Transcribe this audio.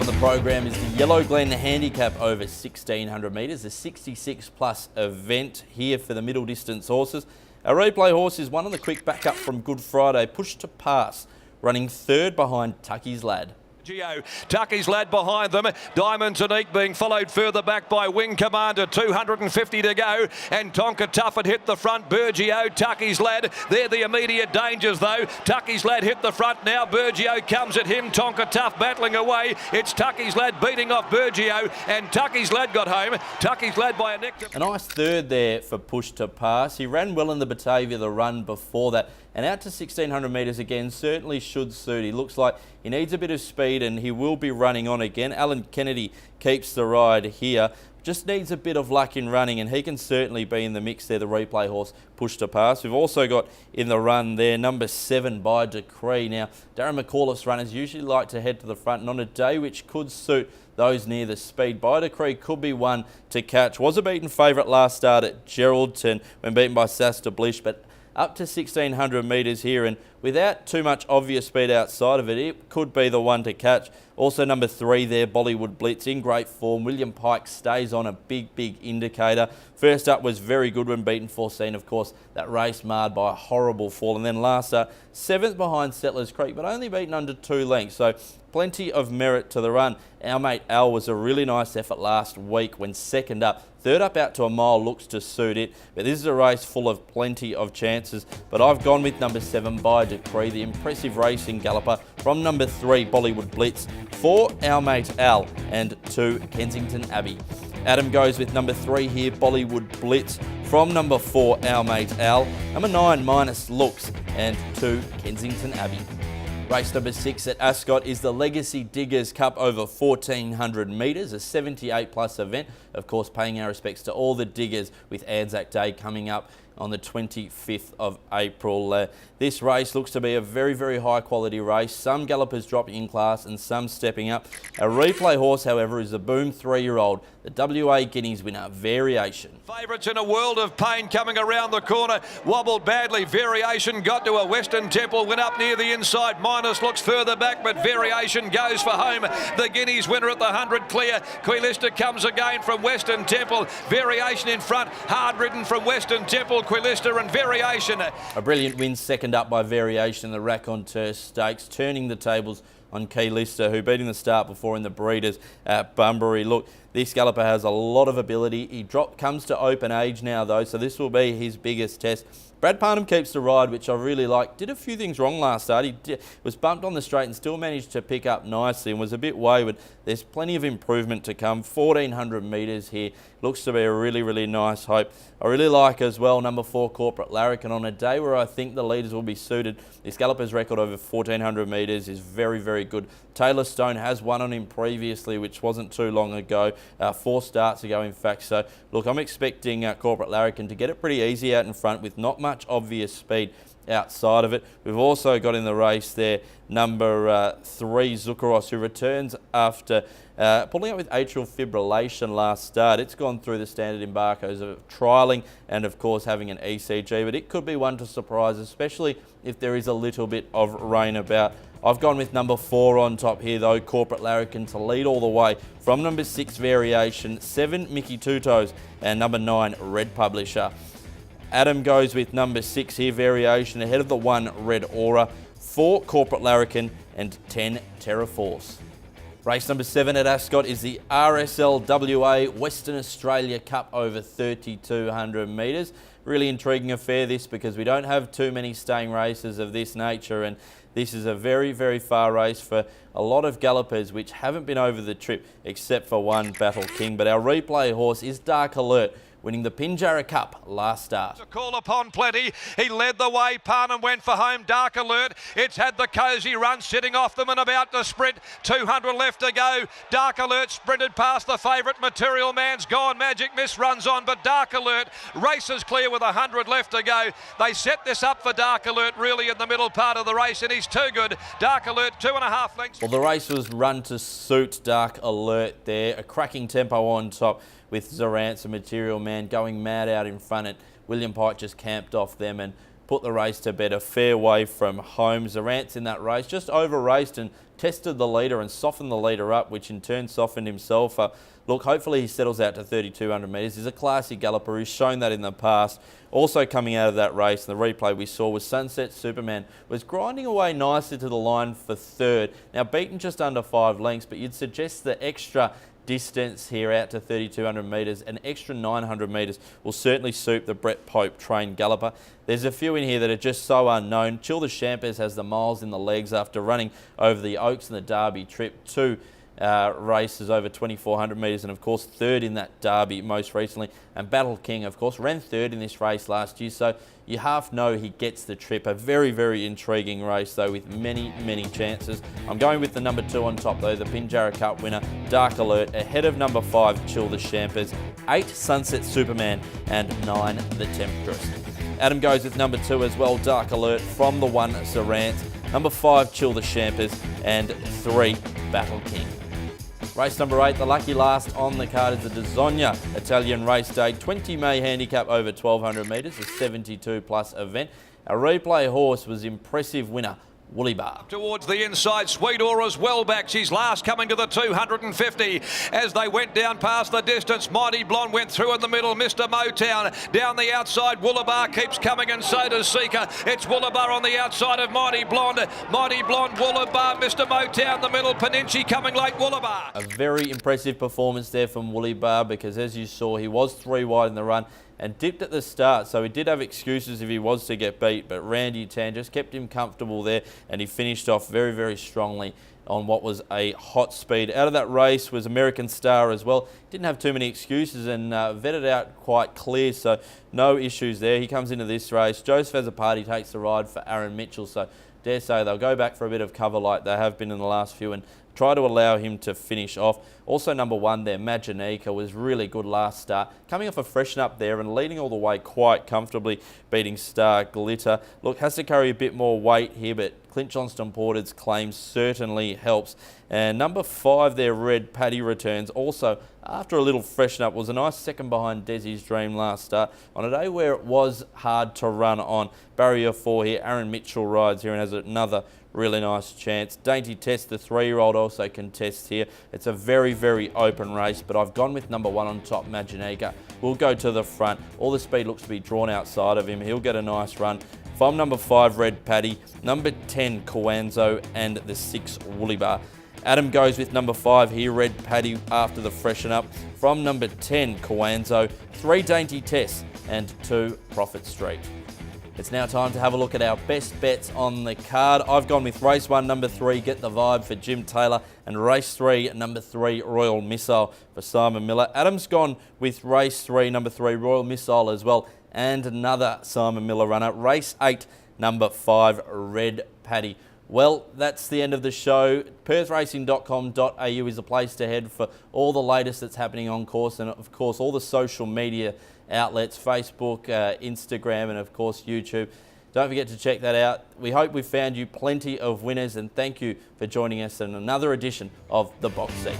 the program is the Yellow Glen Handicap over 1600 metres, a 66 plus event here for the middle distance horses. Our replay horse is one on the quick backup from Good Friday, Pushed to Pass, running third behind Tucky's Lad. Tucky's Lad behind them. Diamond Tonique being followed further back by Wing Commander. 250 to go. And Tonka Tough had hit the front. Burgio, Tucky's Lad. They're the immediate dangers though. Tucky's Lad hit the front now. Burgio comes at him. Tonka Tough battling away. It's Tucky's Lad beating off Burgio. And Tucky's Lad got home. Tucky's Lad by a neck. A nice third there for Pushed to Pass. He ran well in the Batavia the run before that. And out to 1600 metres again certainly should suit. He looks like he needs a bit of speed and he will be running on again. Alan Kennedy keeps the ride here. Just needs a bit of luck in running and he can certainly be in the mix there, the replay horse Pushed to Pass. We've also got in the run there number 7 By Decree. Now, Darren McAuliffe's runners usually like to head to the front and on a day which could suit those near the speed, By Decree could be one to catch. Was a beaten favourite last start at Geraldton when beaten by Sasta Blish, but up to 1600 metres here and without too much obvious speed outside of it, it could be the one to catch. Also number 3 there, Bollywood Blitz, in great form. William Pike stays on, a big indicator. First up was very good when beaten 14, of course. That race marred by a horrible fall. And then last up, 7th behind Settlers Creek, but only beaten under 2 lengths. So plenty of merit to the run. Our mate Al was a really nice effort last week when second up. Third up out to a mile looks to suit it, but this is a race full of plenty of chances. But I've gone with number 7 By Decree, the impressive racing galloper from number 3 Bollywood Blitz, 4 Our Mate Al and 2 Kensington Abbey. Adam goes with number 3 here, Bollywood Blitz, from number 4 Our Mate Al, number 9 Minus Looks and 2 Kensington Abbey. Race number 6 at Ascot is the Legacy Diggers Cup over 1400 metres, a 78 plus event. Of course, paying our respects to all the diggers with Anzac Day coming up on the 25th of April. This race looks to be a very high quality race. Some gallopers dropping in class and some stepping up. A replay horse, however, is the Boom 3-year-old, the WA Guineas winner, Variation. Favourites in a world of pain coming around the corner. Wobbled badly. Variation got to a Western Temple, went up near the inside. Minus looks further back, but Variation goes for home. The Guineas winner at the 100 clear. Quilista comes again from Western Temple. Variation in front. Hard ridden from Western Temple. Quilista and Variation. A brilliant win second up by Variation in the Raconteur Stakes, turning the tables on Quilista, who beat in the start before in the Breeders at Bunbury. Look, this galloper has a lot of ability. He comes to open age now though, so this will be his biggest test. Brad Parnham keeps the ride, which I really like. Did a few things wrong last start. He was bumped on the straight and still managed to pick up nicely and was a bit wayward. There's plenty of improvement to come. 1400 metres here. Looks to be a really nice hope. I really like as well number 4 Corporate Larrikin on a day where I think the leaders will be suited. This galloper's record over 1400 metres is very good. Taylor Stone has won on him previously, which wasn't too long ago, 4 starts ago in fact. So look, I'm expecting Corporate Larrikin to get it pretty easy out in front with not much obvious speed outside of it. We've also got in the race there number 3 Zuccaros, who returns after pulling up with atrial fibrillation last start. It's gone through the standard embargoes of trialling and of course having an ECG, but it could be one to surprise, especially if there is a little bit of rain about. I've gone with number 4 on top here though, Corporate Larrikin, to lead all the way from number 6 Variation, 7 Mickey Two Toes and number 9 Red Publisher. Adam goes with number 6 here, Variation, ahead of the 1 Red Aura, 4 Corporate Larrikin and 10 Terra Force. Race number 7 at Ascot is the RSL WA Western Australia Cup over 3200 metres. Really intriguing affair this, because we don't have too many staying races of this nature, and this is a very far race for a lot of gallopers which haven't been over the trip except for one, Battle King. But our replay horse is Dark Alert, winning the Pinjarra Cup last start. A call upon plenty. He led the way. Parnham went for home. Dark Alert. It's had the cosy run sitting off them and about to sprint. 200 left to go. Dark Alert sprinted past the favourite. Material Man's gone. Magic Miss runs on, but Dark Alert races clear with 100 left to go. They set this up for Dark Alert really in the middle part of the race, and he's too good. Dark Alert 2.5 lengths. Well, the race was run to suit Dark Alert there. A cracking tempo on top, with Zorance and Material Man going mad out in front. And William Pike just camped off them, and put the race to bed a fair way from home. Zarant's in that race, just over-raced and tested the leader and softened the leader up, which in turn softened himself up. Look, hopefully he settles out to 3,200 metres. He's a classy galloper. He's shown that in the past. Also coming out of that race, the replay we saw was Sunset Superman was grinding away nicely to the line for third. Now beaten just under 5 lengths, but you'd suggest the extra distance here out to 3,200 metres, an extra 900 metres will certainly suit the Brett Pope trained galloper. There's a few in here that are just so unknown. Chill the Champers has the miles in the legs after running over the Oaks and the Derby trip. 2 races over 2,400 metres, and of course third in that Derby most recently. And Battle King, of course, ran third in this race last year, so you half know he gets the trip. A very, very intriguing race though, with many, many chances. I'm going with the number 2 on top though, the Pinjarra Cup winner, Dark Alert, ahead of number 5, Chill the Champers, 8, Sunset Superman, and 9, The Temptress. Adam goes with number 2 as well, Dark Alert, from the 1, Zarant, number 5, Chill the Champers, and 3, Battle King. Race number 8, the lucky last on the card is the Dazogna Italian Race Day 20 May handicap over 1,200 metres, a 72 plus event. A replay horse was impressive winner, Woolly Bar. Towards the inside, Sweet Aura's well back. She's last coming to the 250. As they went down past the distance, Mighty Blonde went through in the middle. Mr. Motown down the outside. Woolabar keeps coming, and so does Seeker. It's Woolabar on the outside of Mighty Blonde. Mighty Blonde, Woolabar, Mr. Motown, the middle. Peninci coming late, Woolabar. A very impressive performance there from Woolly Bar, because as you saw, he was 3 wide in the run and dipped at the start, so he did have excuses if he was to get beat, but Randy Tan just kept him comfortable there, and he finished off very, very strongly on what was a hot speed. Out of that race was American Star as well. Didn't have too many excuses and vetted out quite clear, so no issues there. He comes into this race. Joseph Azzopardi takes the ride for Aaron Mitchell, so dare say they'll go back for a bit of cover like they have been in the last few and try to allow him to finish off. Also number 1 there, Maginica, was really good last start. Coming off a freshen up there and leading all the way quite comfortably, beating Star Glitter. Look, has to carry a bit more weight here, but Clint Johnston Porter's claim certainly helps. And number 5 there, Red Paddy returns. Also, after a little freshen up, was a nice second behind Desi's Dream last start on a day where it was hard to run on. Barrier 4 here, Aaron Mitchell rides here and has another really nice chance. Dainty Test, the 3-year-old, also contests here. It's a very, very open race, but I've gone with number 1 on top, Maginica. We'll go to the front. All the speed looks to be drawn outside of him. He'll get a nice run. From number 5, Red Paddy, number 10, Kwanzo, and the 6, Woolly Bar. Adam goes with number 5 here, Red Paddy, after the freshen up. From number 10, Kwanzo, 3, Dainty Test, and 2, Prophet Street. It's now time to have a look at our best bets on the card. I've gone with race 1, number 3, Get the Vibe for Jim Taylor, and race 3, number 3, Royal Missile for Simon Miller. Adam's gone with race 3, number 3, Royal Missile as well, and another Simon Miller runner. Race 8, number 5, Red Paddy. Well, that's the end of the show. PerthRacing.com.au is the place to head for all the latest that's happening on course, and of course all the social media outlets, Facebook, Instagram, and of course YouTube. Don't forget to check that out. We hope we've found you plenty of winners, and thank you for joining us in another edition of The Box Seat.